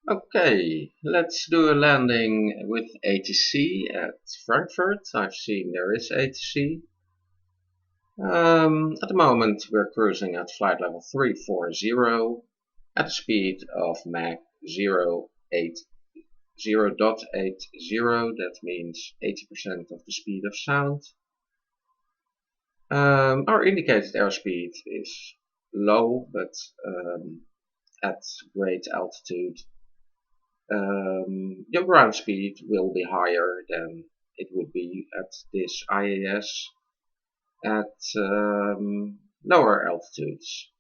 Okay, let's do a landing with ATC at Frankfurt. I've seen there is ATC. At the moment we're cruising at flight level 340 at a speed of Mach 0.80. That means 80% of the speed of sound. Our indicated airspeed is low, but at great altitude your ground speed will be higher than it would be at this IAS at lower altitudes.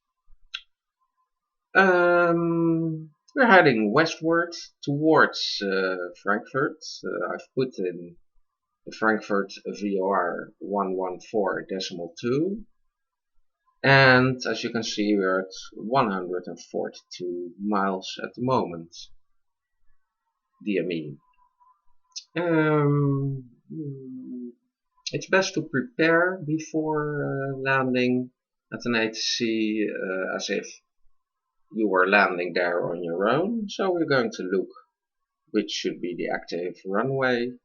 We're heading westward towards Frankfurt. I've put in the Frankfurt VOR 114.2, and as you can see we're at 142 miles at the moment. DME. It's best to prepare before landing at an ATC as if you were landing there on your own. So we're going to look which should be the active runway.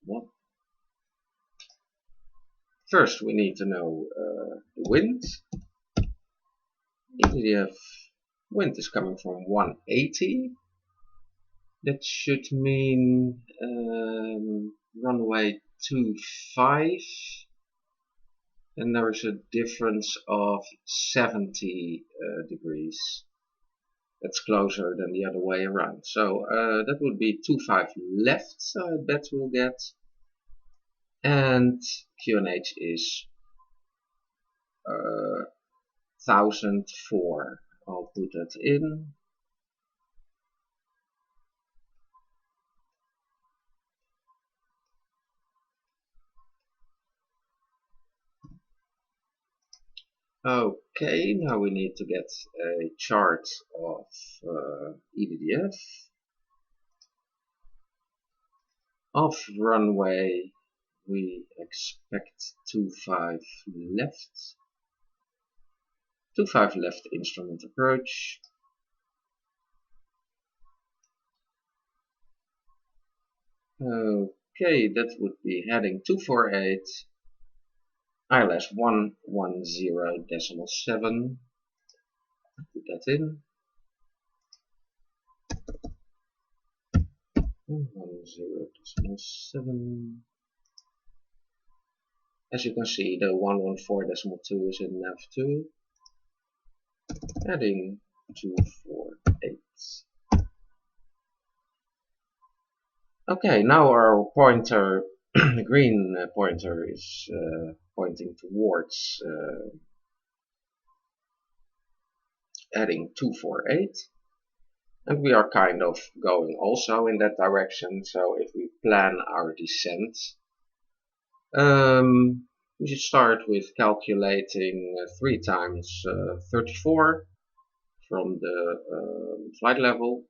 What? First we need to know the wind. EDDF wind is coming from 180. That should mean runway 25, and there is a difference of 70 degrees. That's closer than the other way around. So that would be 25 left, so I bet we'll get. And QNH is 1004. I'll put that in. Okay, now we need to get a chart of EDDF. Off runway, we expect 25 left. 25 left instrument approach. Okay, that would be heading 248. ILS 110.7. Put that in. 110.7. As you can see, the 114.2 is in nav2. Heading 248. Okay, now our pointer, the green pointer, is pointing towards heading 248, and we are kind of going also in that direction. So if we plan our descent, we should start with calculating 3 times 34 from the flight level.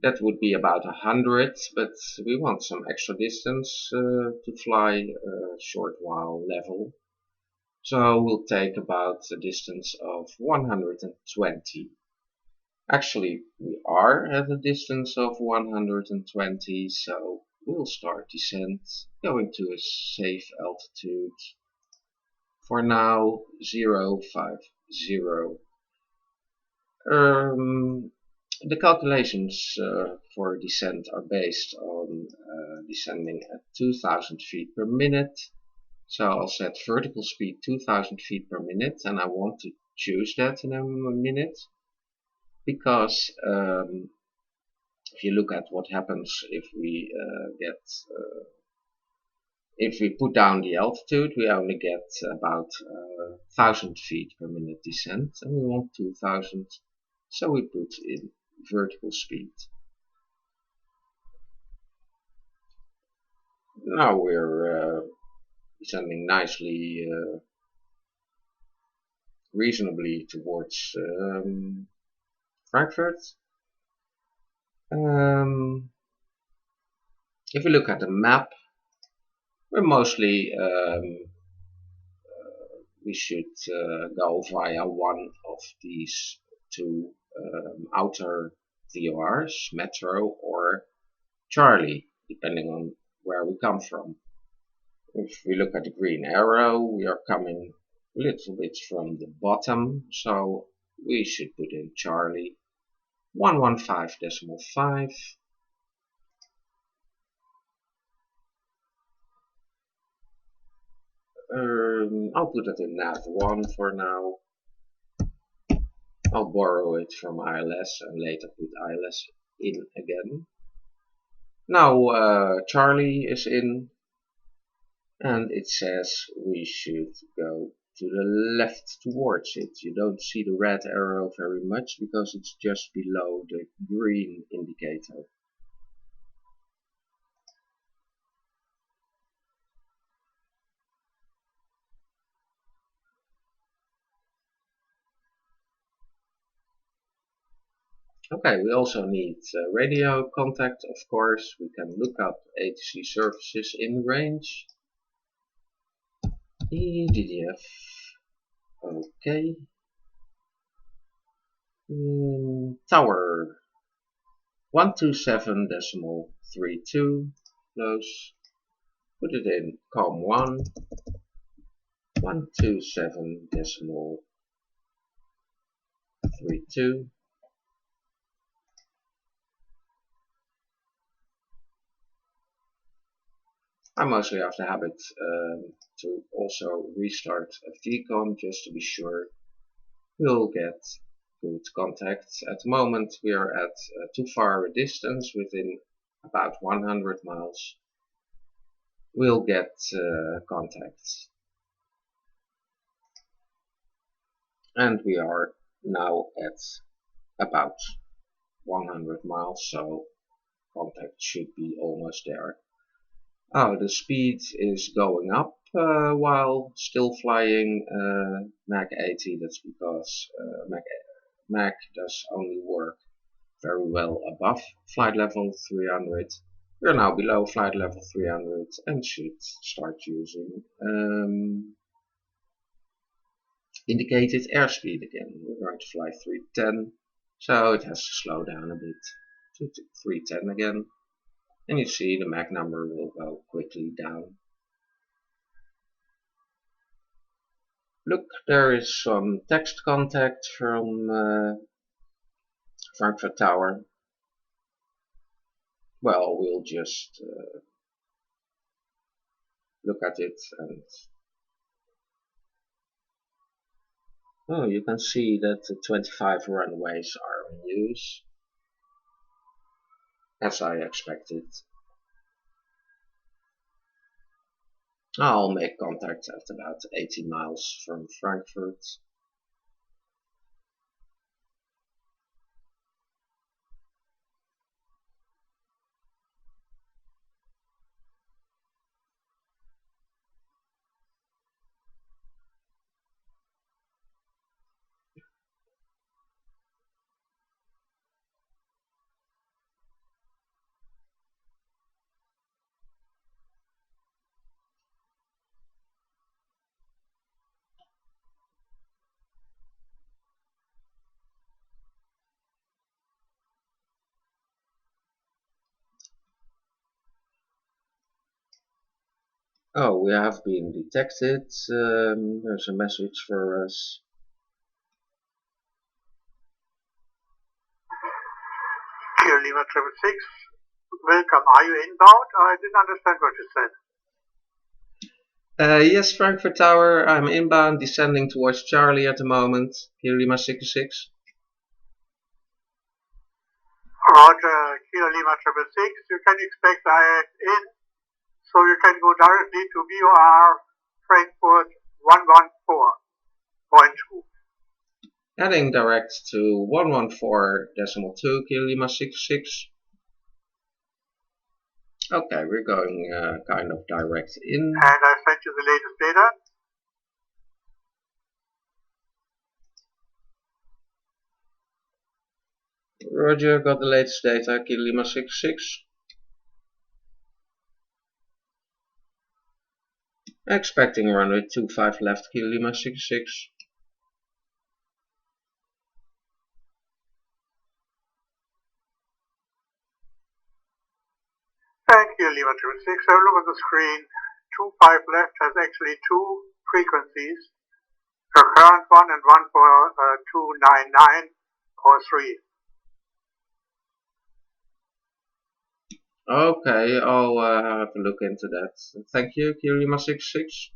That would be about 100, but we want some extra distance to fly a short while level. So we'll take about a distance of 120. Actually, we are at a distance of 120, so we'll start descent, going to a safe altitude. For now, 050. The calculations for descent are based on descending at 2000 feet per minute. So I'll set vertical speed 2000 feet per minute, and I want to choose that in a minute because if you look at what happens if we if we put down the altitude, we only get about 1000 feet per minute descent, and we want 2000, so we put in vertical speed. Now we're descending nicely, reasonably towards Frankfurt. If we look at the map, we're mostly we should go via one of these two outer VORs, Metro or Charlie, depending on where we come from. If we look at the green arrow, we are coming a little bit from the bottom, so we should put in Charlie 115.5. I'll put it in nav1 for now. I'll borrow it from ILS and later put ILS in again. Now Charlie is in, and it says we should go to the left towards it. You don't see the red arrow very much because it's just below the green indicator. Okay, we also need radio contact, of course. We can look up ATC services in range. EDDF. Okay. Tower 127.32. Close. Put it in COM1. 127.32. I mostly have the habit to also restart FGCOM just to be sure we'll get good contacts. At the moment we are at too far a distance, within about 100 miles. We'll get contacts. And we are now at about 100 miles, so contact should be almost there. Oh, the speed is going up while still flying Mach 80. That's because Mach does only work very well above flight level 300. We're now below flight level 300 and should start using indicated airspeed again. We're going to fly 310, so it has to slow down a bit to 310 again. And you see the Mach number will go quickly down. Look, there is some text contact from Frankfurt Tower. Well, we'll just look at it and oh, you can see that the 25 runways are in use, as I expected. I'll make contact at about 80 miles from Frankfurt. Oh, we have been detected. There's a message for us. Here, Lima 666. Welcome. Are you inbound? I didn't understand what you said. Yes, Frankfurt Tower. I'm inbound, descending towards Charlie at the moment. Here, Lima 666. Roger. Here, Lima 666. You can expect IX in, so you can go directly to VOR Frankfurt 114.2. Heading direct to 114.2, Kilo Lima 66. Okay, we're going kind of direct in. And I sent you the latest data. Roger, got the latest data, Kilo Lima 66. Expecting runway 25 left, Kilo Lima 66. And Kilo Lima 6, have a look at the screen. 25 left has actually two frequencies, the current one and one for 299 or 3. Okay, I'll have a look into that. Thank you, Kilo Lima 66.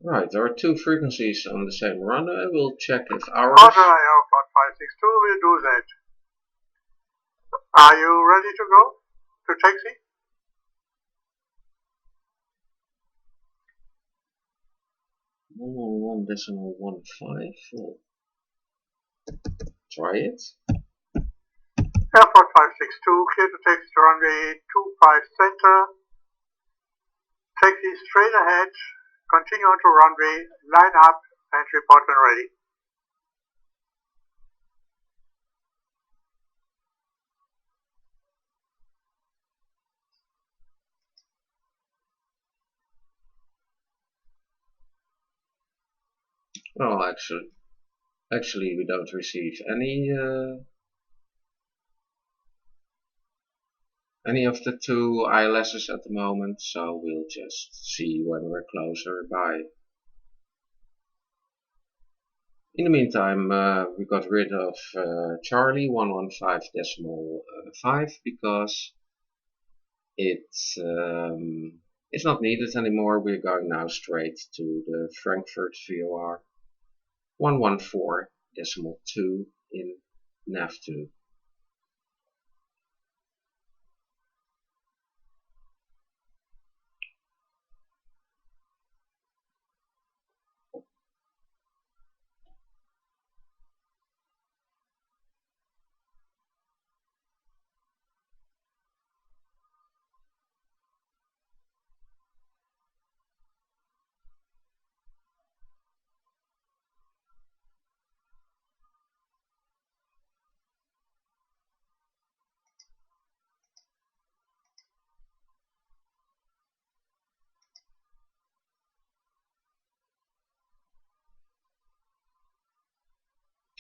Right, there are two frequencies on the same runway. We'll check if ours. Roger, Airport 562 will do that. Are you ready to go to taxi? 111.15. We'll try it. Airport 562, clear to taxi to runway 25 center. Taxi straight ahead, continue onto runway, line up and report when ready. Well, actually we don't receive any of the two ILSs at the moment, so we'll just see when we're closer by. In the meantime, we got rid of Charlie 115.5 because it's not needed anymore. We're going now straight to the Frankfurt VOR 114.2 in nav2.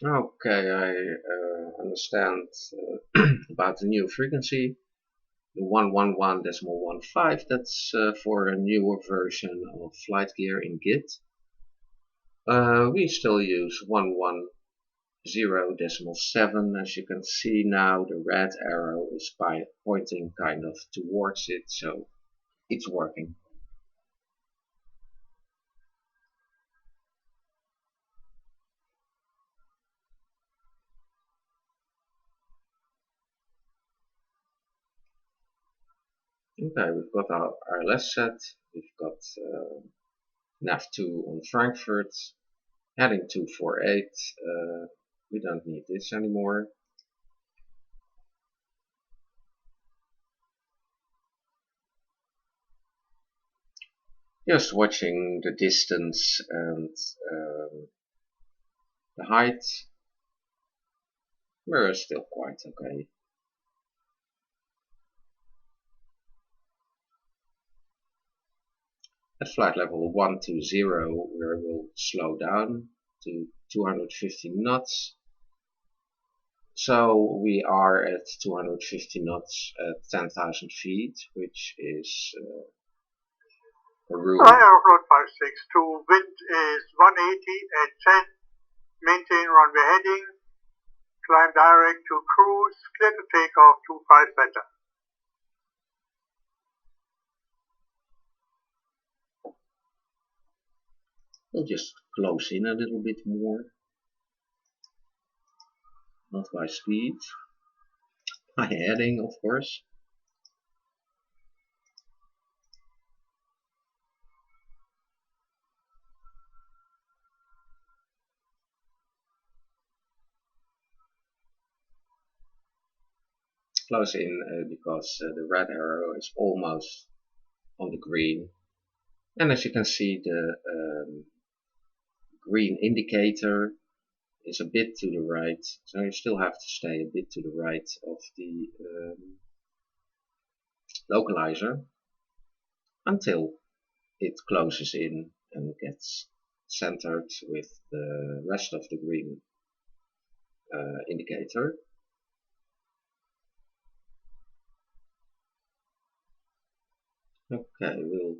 Okay, I understand about the new frequency, the 111.15. That's for a newer version of Flightgear in Git. We still use 110.7. As you can see now, the red arrow is pointing kind of towards it, so it's working. Okay, we've got our ILS set, we've got nav2 on Frankfurt, heading 248, we don't need this anymore. Just watching the distance and the height, we're still quite okay. At flight level 120, we will slow down to 250 knots. So we are at 250 knots at 10,000 feet, which is a room. Aeroflot 562, wind is 180 at 10, maintain runway heading, climb direct to cruise, clear to take off 25 center. We'll just close in a little bit more. Not by speed, by heading, of course. Close in because the red arrow is almost on the green. And as you can see, the green indicator is a bit to the right, so you still have to stay a bit to the right of the localizer. until it closes in and gets centered with the rest of the green indicator. Okay, we'll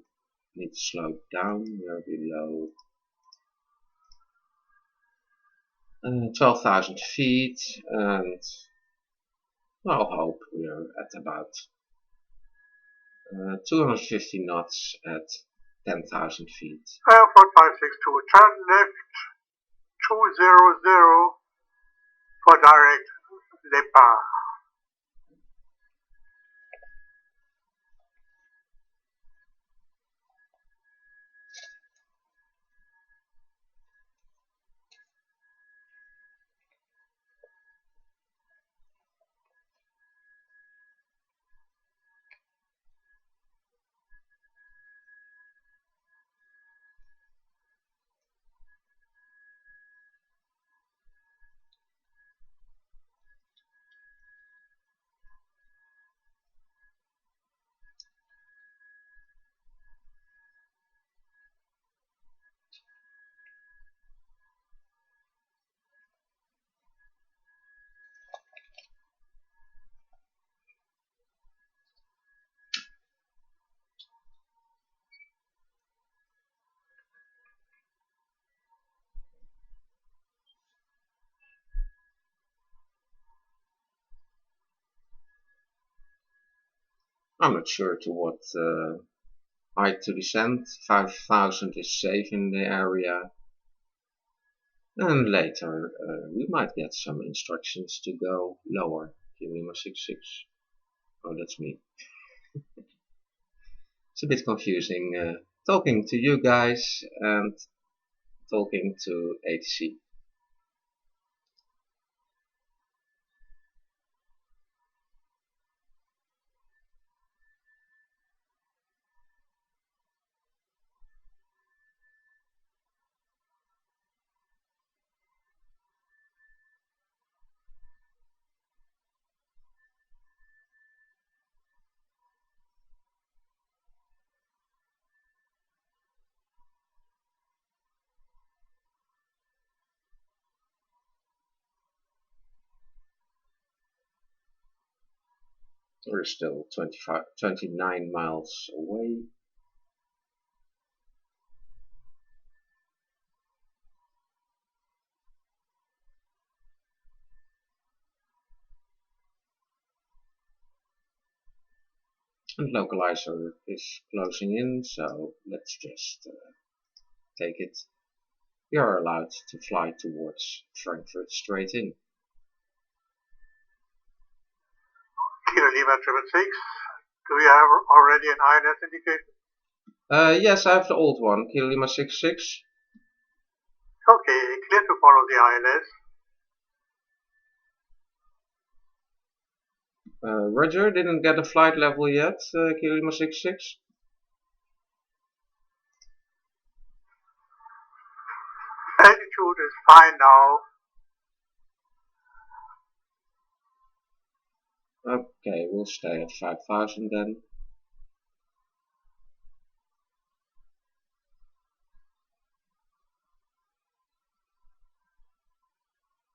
need to slow down. We are below 12,000 feet, and I'll hope we are at about 250 knots at 10,000 feet. Airport 562, turn left 200 for direct départ. I'm not sure to what height to descend. 5,000 is safe in the area. And later we might get some instructions to go lower. Lima 66. Oh, that's me. It's a bit confusing talking to you guys and talking to ATC. We're still 29 miles away. And localizer is closing in, so let's just take it. We are allowed to fly towards Frankfurt straight in. Kilo Lima 666, do you have already an ILS indicator? Yes, I have the old one, Kilo Lima 66. Okay, clear to follow the ILS. Roger, didn't get a flight level yet, Kilo Lima 66. Altitude is fine now. Okay, we'll stay at 5,000 then.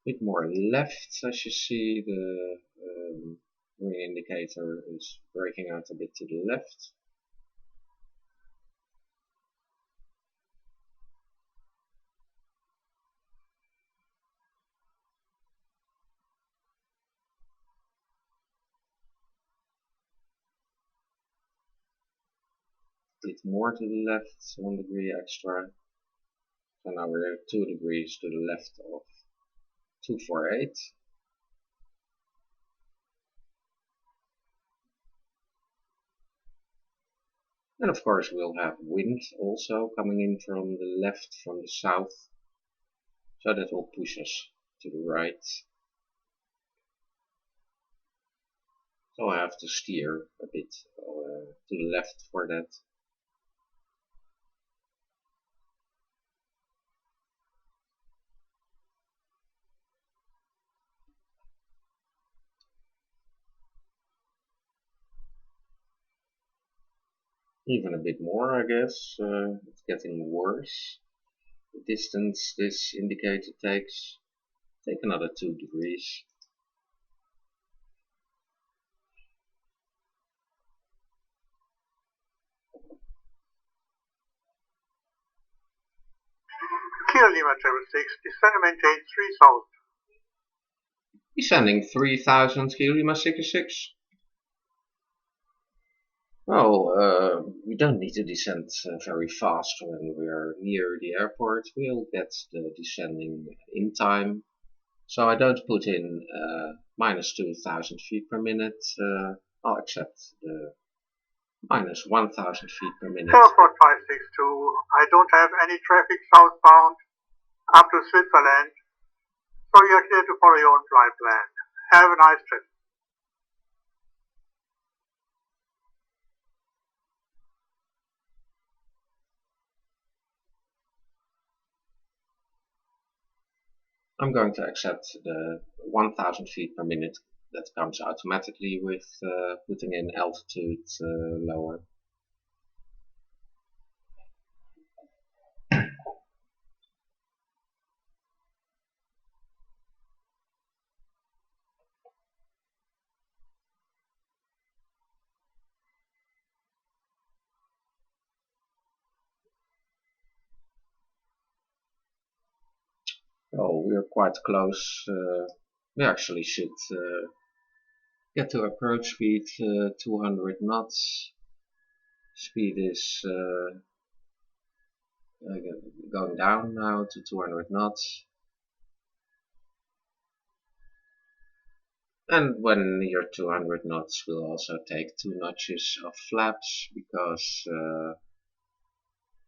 Bit more left, as you see, the green indicator is breaking out a bit to the left. Bit more to the left, 1 degree extra. So now we're 2 degrees to the left of 248. And of course we'll have wind also coming in from the left, from the south. So that will push us to the right. So I have to steer a bit to the left for that. Even a bit more, I guess. It's getting worse. The distance this indicator takes. Take another 2 degrees. Kilo Lima 6, descend and maintain 3000. Descending 3000 Kilo Lima 66. Well, we don't need to descend very fast when we're near the airport. We'll get the descending in time. So I don't put in minus 2000 feet per minute. I'll accept the minus 1000 feet per minute. Airport 562, I don't have any traffic southbound up to Switzerland, so you are clear to follow your own flight plan. Have a nice trip. I'm going to accept the 1000 feet per minute that comes automatically with putting in altitude lower. Oh, we're quite close. We actually should get to approach speed 200 knots. Speed is going down now to 200 knots. And when you're 200 knots, we'll also take 2 notches of flaps because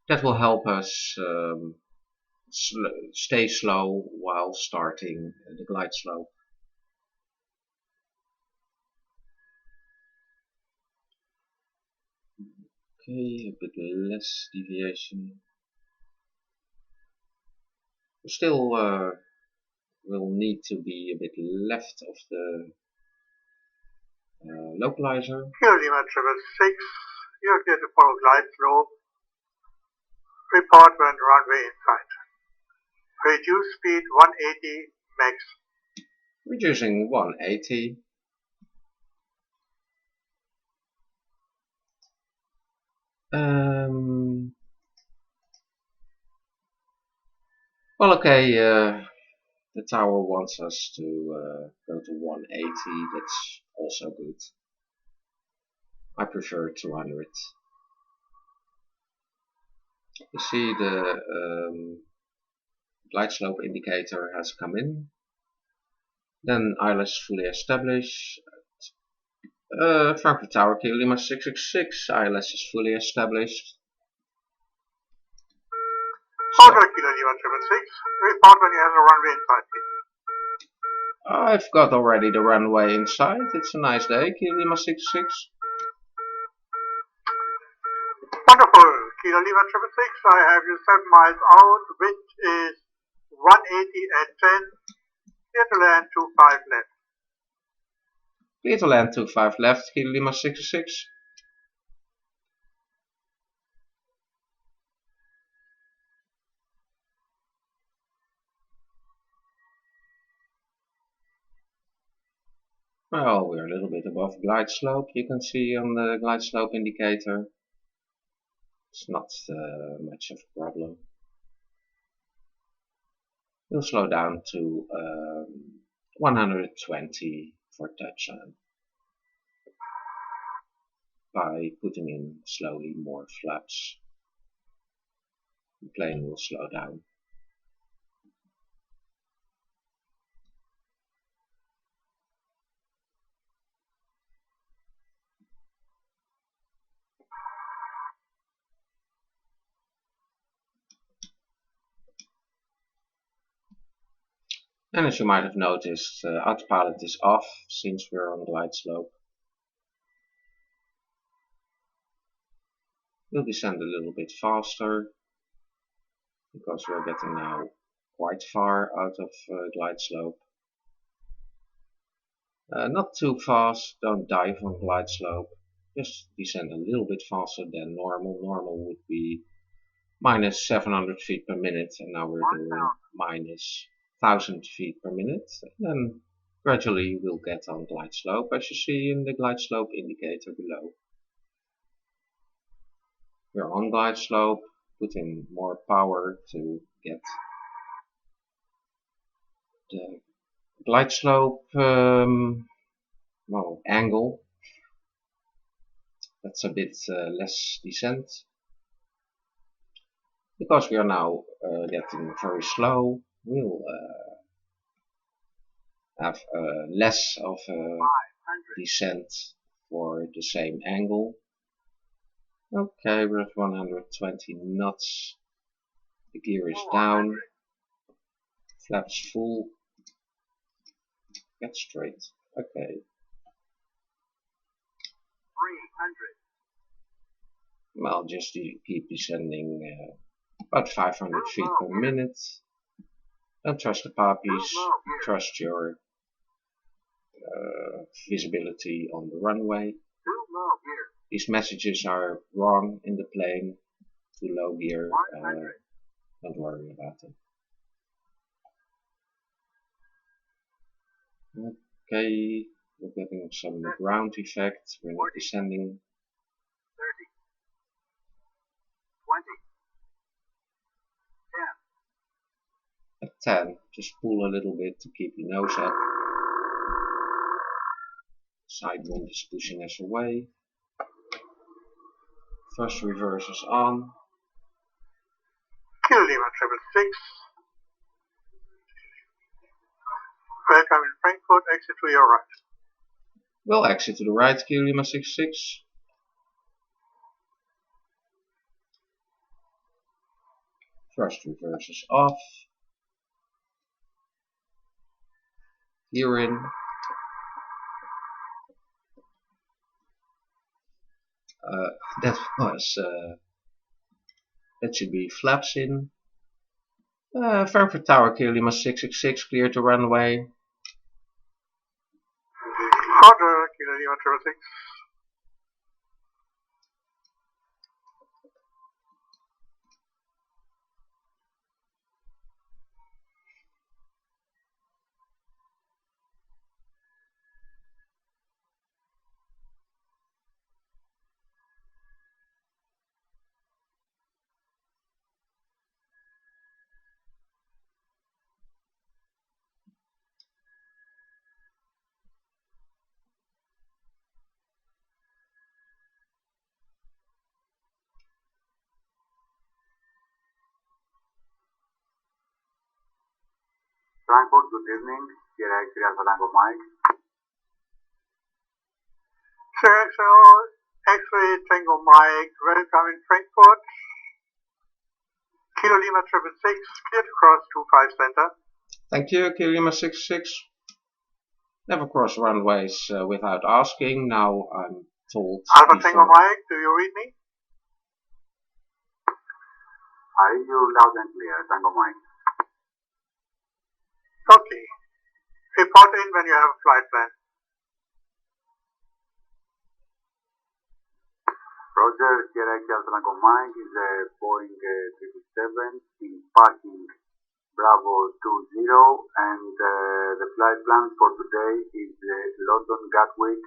that will help us stay slow while starting the glide slope. Okay, a bit less deviation. We still will need to be a bit left of the localizer. Kilo Lima 6, you are clear to follow glide slope. Report when runway in sight. Reduce speed 180 max. Reducing 180. Well, okay, the tower wants us to go to 180, that's also good. I prefer 200. You see the glide slope indicator has come in. Then ILS fully established. Frankfurt Tower, Kilo Lima 666, ILS is fully established. Hotel Kilo Lima 6, report when you have a runway in sight. I've got already the runway in sight. It's a nice day, Kilo Lima 66. Wonderful, Kilo Lima 6, I have you 7 miles out, wind is 180 at 10, clear to land 25 left. Clear to land 25 left, Kilo Lima 66. Well, we're a little bit above glide slope, you can see on the glide slope indicator. It's not much of a problem. We'll slow down to 120 for touchdown by putting in slowly more flaps. The plane will slow down. And as you might have noticed, autopilot is off since we're on glide slope. We'll descend a little bit faster because we're getting now quite far out of glide slope. Not too fast, don't dive on glide slope. just descend a little bit faster than normal. Normal would be minus 700 feet per minute, and now we're doing minus 1000 feet per minute. And then gradually we'll get on glide slope, as you see in the glide slope indicator below. We're on glide slope, put in more power to get the glide slope angle. That's a bit less descent. Because we are now getting very slow, we'll have less of a descent for the same angle. Okay, we're at 120 knots. The gear is down. Flaps full. Get straight. Okay. 300. Well, just keep descending about 500 feet per minute. Don't trust the poppies. Trust your visibility on the runway. These messages are wrong in the plane. Too low gear. Don't worry about it. Okay, we're getting some ground effect. We're not descending. 30, 20, 10. At 10, just pull a little bit to keep your nose up. Side wind is pushing us away. Thrust reverse is on. Kilo Lima 666. Welcome in Frankfurt, exit to your right. We'll exit to the right, Kilo Lima 66. Thrust reverse is off. Gear in. That should be flaps in. Frankfurt Tower, Kilo Lima 666, clear to runway. Roger, Kilo Lima 6. Frankfurt, good evening. Here I X-ray Alpha Tango Mike. So X-ray Tango Mike, welcome in Frankfurt. Kilo Lima 666, clear to cross 25 center. Thank you, Kilo Lima 66. Never cross runways without asking. Now I'm told. Alpha Tango Mike, do you read me? I hear you loud and clear, Tango Mike. Okay. Report in when you have a flight plan. Roger, here I Alpha Tango Mike is a Boeing 777 in parking Bravo 20, and the flight plan for today is London Gatwick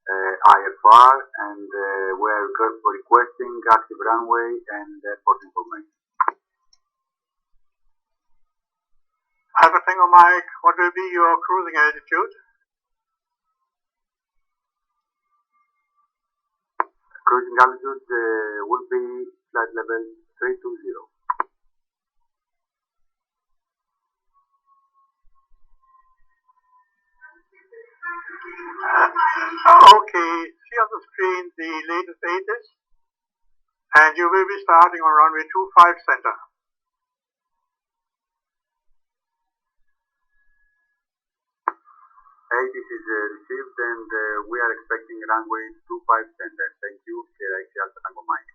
IFR, and we're requesting active runway and airport information. Alpha Tango Mike, what will be your cruising altitude? Cruising altitude will be flight level 320. Okay, see on the screen the latest ATIS, and you will be starting on runway 25 center. ATIS is received, and we are expecting runway 25 center. Thank you, X Alpha Tango Mike.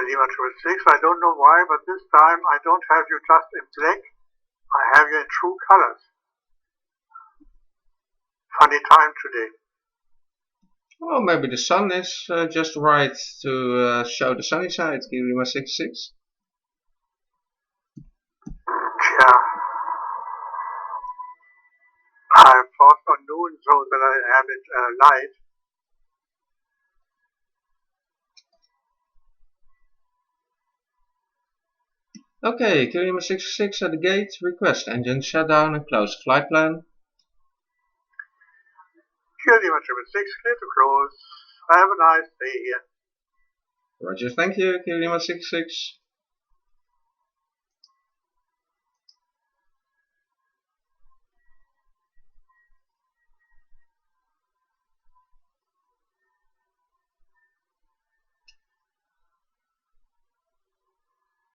Lima 666, I don't know why, but this time I don't have you just in black. I have you in true colors. Funny time today. Well, maybe the sun is just right to show the sunny side, Kilo Lima 66. Yeah. I thought on noon so that I have it light. Okay, Kilo Lima 66 at the gate. Request engine shutdown and close flight plan. Kilo Lima 666, clear to close. Have a nice day here. Roger, thank you, Kilo Lima 66.